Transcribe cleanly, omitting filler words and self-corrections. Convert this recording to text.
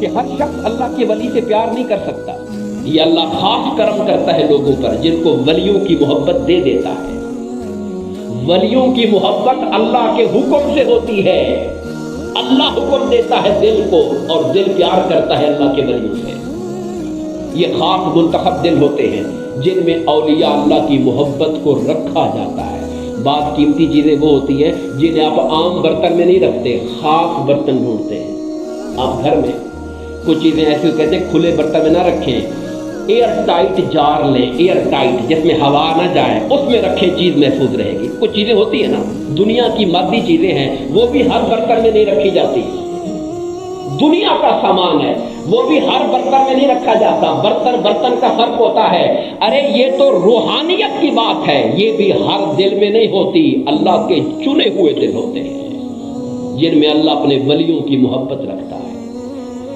कि हर शख्स अल्लाह के वली से प्यार नहीं कर सकता। ये अल्लाह खास करम करता है लोगों पर जिनको वलियों की मोहब्बत दे देता है। वलियों की मोहब्बत अल्लाह के हुक्म से होती है। अल्लाह हुक्म देता है दिल को और दिल प्यार करता है अल्लाह के वलियों से। ये खास मुंतखब दिल होते हैं जिनमें औलिया अल्लाह की मोहब्बत को रखा जाता है। बात कीमती चीजें वो होती हैं जिन्हें आप आम बर्तन में नहीं रखते, खास बर्तन ढूंढते हैं। आप घर में कुछ चीजें ऐसी कहते हैं खुले बर्तन में ना रखें, एयर टाइट जार लें, एयर टाइट जिसमें हवा ना जाए, उसमें रखें, चीज महफूज रहेगी। कुछ चीजें होती है ना, दुनिया की मादी चीजें हैं, वो भी हर बर्तन में नहीं रखी जाती। दुनिया का सामान है वो भी हर बर्तन में नहीं रखा जाता। बर्तन बर्तन का फर्क होता है। अरे ये तो रूहानियत की बात है, ये भी हर दिल में नहीं होती। अल्लाह के चुने हुए दिल होते हैं जिनमें अल्लाह अपने वलियों की मोहब्बत रखता है।